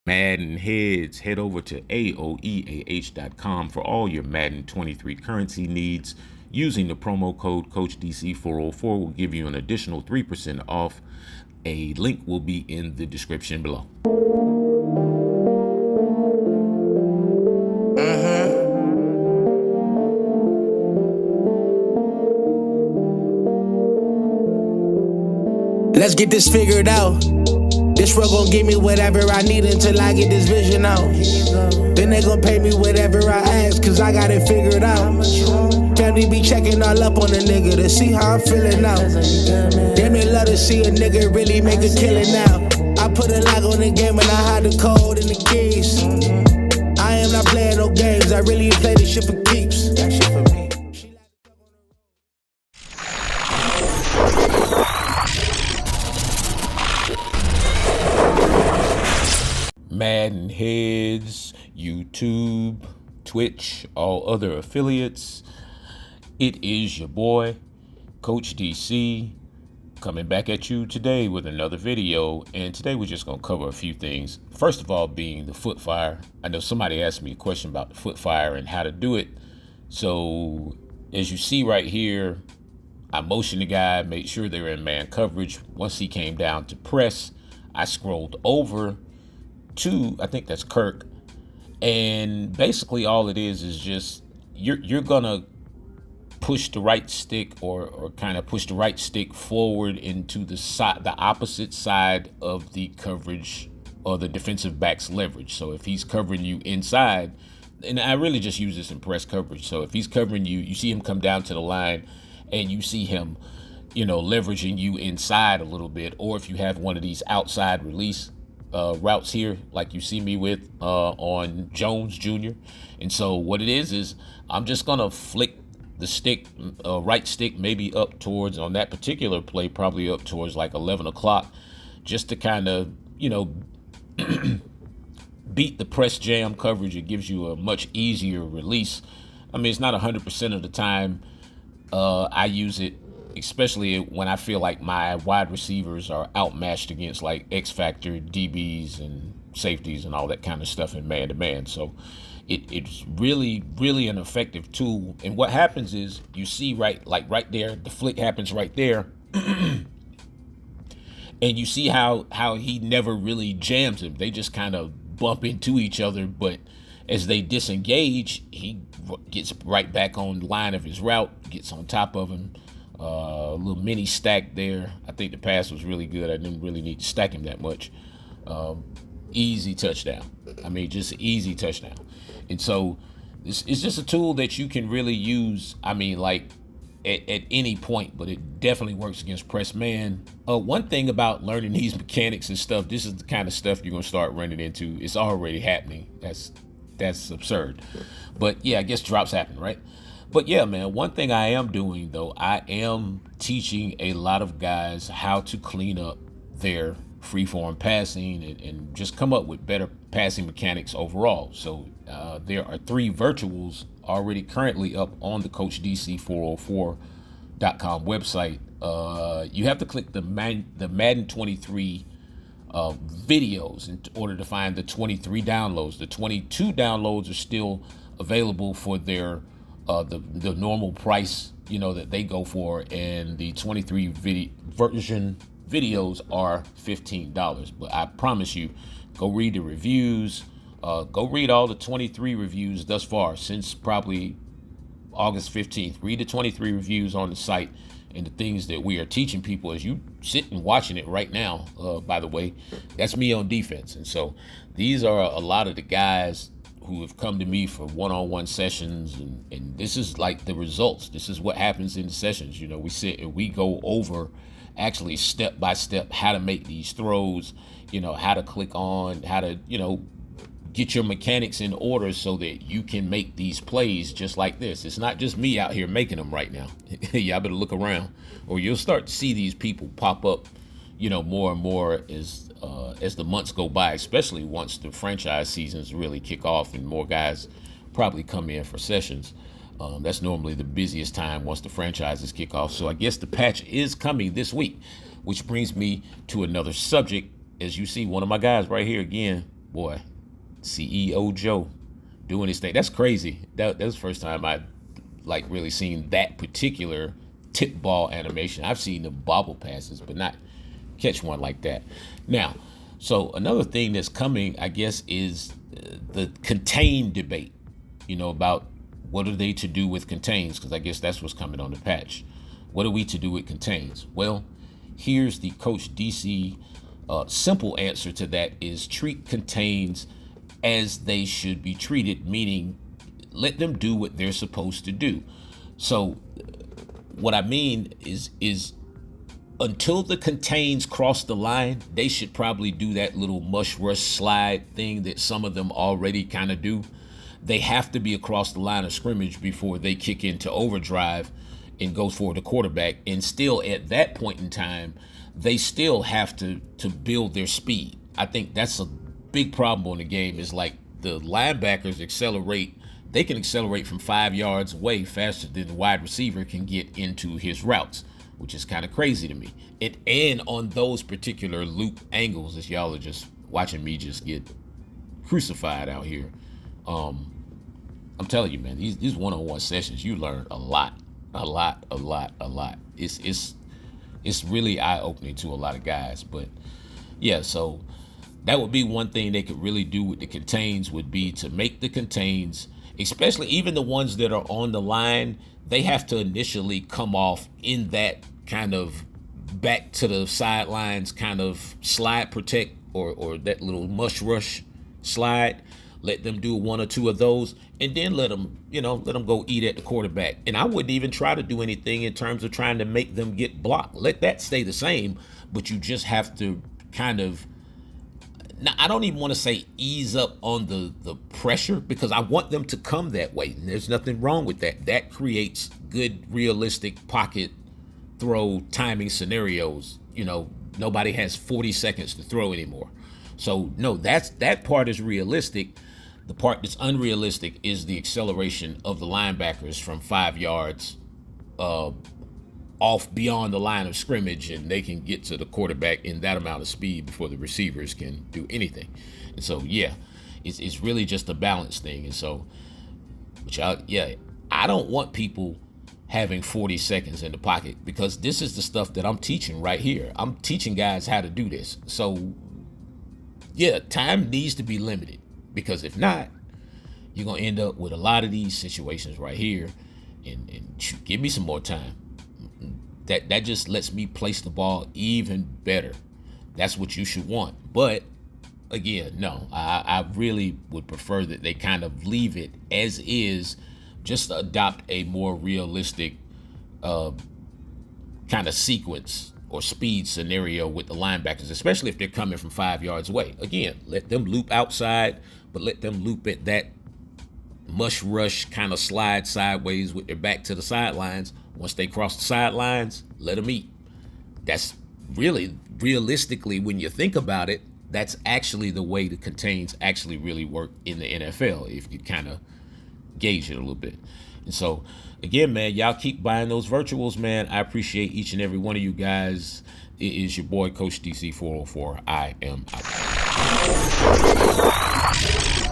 MaddenHeadz. Head over to aoeah.com for all your Madden 23 currency needs. Using the promo code CoachDC404 will give you an additional 3% off. A link will be in the description below. Let's get this figured out. This road gon' give me whatever I need until I get this vision out. Then they gon' pay me whatever I ask, cause I got it figured out. Family be checking all up on a nigga to see how I'm feeling now. Damn, they love to see a nigga really make a killing now. I put a lock on the game and I hide the code and the keys. I am not playing no games, I really play this shit for keeps. That shit for me. MaddenHeadz, YouTube, Twitch, all other affiliates. It is your boy, Coach DC, coming back at you today with another video. And today we're just going to cover a few things. First of all, being the Footfire. I know somebody asked me a question about the Footfire and how to do it. So as you see right here, I motioned the guy, made sure they were in man coverage. Once he came down to press, I scrolled over to, I think that's Kirk, and basically all it is just you're gonna push the right stick or kind of push the right stick forward into the opposite side of the coverage or the defensive back's leverage. So if he's covering you inside, and I really just use this in press coverage, so if he's covering you, you see him come down to the line and you see him, leveraging you inside a little bit, or if you have one of these outside release routes here, like you see me with on Jones Jr. And so what it is I'm just gonna flick the stick, right stick, maybe up towards, on that particular play, probably up towards like 11 o'clock, just to kind of, beat the press jam coverage. It gives you a much easier release. I mean, it's not 100% of the time I use it, especially when I feel like my wide receivers are outmatched against like X Factor DBs and safeties and all that kind of stuff in man-to-man. So it's really, really an effective tool. And what happens is you see right there, the flick happens right there. And you see how he never really jams him. They just kind of bump into each other, but as they disengage, he gets right back on the line of his route, gets on top of him. A little mini stack there. I think the pass was really good. I didn't really need to stack him that much. Easy touchdown. I mean, just easy touchdown. And so it's just a tool that you can really use, I mean, like at any point, but it definitely works against press man. One thing about learning these mechanics and stuff, this is the kind of stuff you're going to start running into. It's already happening. That's absurd. But yeah, I guess drops happen, right? But yeah, man, one thing I am doing, though, I am teaching a lot of guys how to clean up their freeform passing and just come up with better passing mechanics overall. So there are 3 virtuals already currently up on the CoachDC404.com website. You have to click the Madden23 videos in order to find the 23 downloads. The 22 downloads are still available for their the normal price, that they go for, and the 23 version videos are $15. But I promise you, go read the reviews, go read all the 23 reviews thus far since probably August 15th. Read the 23 reviews on the site and the things that we are teaching people as you sit and watching it right now. By the way, that's me on defense. And so these are a lot of the guys who have come to me for one-on-one sessions, and this is like the results. This is what happens in the sessions. We sit and we go over actually step by step how to make these throws, how to click on, how to, get your mechanics in order so that you can make these plays just like this. It's not just me out here making them right now. Y'all better look around, or you'll start to see these people pop up, more and more as the months go by, especially once the franchise seasons really kick off and more guys probably come in for sessions. That's normally the busiest time once the franchises kick off. So I guess the patch is coming this week, which brings me to another subject. As you see, one of my guys right here again, boy, CEO Joe doing his thing. That's crazy. That was the first time I like really seen that particular tip ball animation. I've seen the bobble passes, but not catch one like that. Now, so another thing that's coming, I guess, is the contain debate, about what are they to do with contains, because I guess that's what's coming on the patch. What are we to do with contains? Well, here's the Coach DC simple answer to that is treat contains as they should be treated, meaning let them do what they're supposed to do. So what I mean is until the contains cross the line, they should probably do that little mush rush slide thing that some of them already kind of do. They have to be across the line of scrimmage before they kick into overdrive and go for the quarterback. And still at that point in time, they still have to build their speed. I think that's a big problem in the game, is like the linebackers accelerate. They can accelerate from 5 yards away faster than the wide receiver can get into his routes, which is kind of crazy to me. And on those particular loop angles, as y'all are just watching me just get crucified out here. I'm telling you, man, these one-on-one sessions, you learn a lot. It's really eye-opening to a lot of guys. But yeah, so that would be one thing they could really do with the contains, would be to make the contains, especially even the ones that are on the line, they have to initially come off in that kind of back to the sidelines kind of slide protect, or that little mush rush slide. Let them do one or two of those, and then let them go eat at the quarterback. And I wouldn't even try to do anything in terms of trying to make them get blocked. Let that stay the same, but you just have to kind of, now, I don't even want to say ease up on the pressure, because I want them to come that way. And there's nothing wrong with that. That creates good, realistic pocket throw timing scenarios. Nobody has 40 seconds to throw anymore. So no, that part is realistic. The part that's unrealistic is the acceleration of the linebackers from 5 yards off beyond the line of scrimmage, and they can get to the quarterback in that amount of speed before the receivers can do anything. And so, yeah, it's really just a balance thing. And so, I don't want people having 40 seconds in the pocket, because this is the stuff that I'm teaching right here. I'm teaching guys how to do this. So, yeah, time needs to be limited, because if not, you're going to end up with a lot of these situations right here. And give me some more time. That just lets me place the ball even better. That's what you should want. But again, no, I really would prefer that they kind of leave it as is, just adopt a more realistic kind of sequence or speed scenario with the linebackers, especially if they're coming from 5 yards away. Again, let them loop outside, but let them loop at that mush rush kind of slide sideways with their back to the sidelines. Once they cross the sidelines, let them eat. That's really, realistically, when you think about it, that's actually the way the contains actually really work in the NFL, if you kind of gauge it a little bit. And so, again, man, y'all keep buying those virtuals, man. I appreciate each and every one of you guys. It is your boy, Coach DC 404. I am out.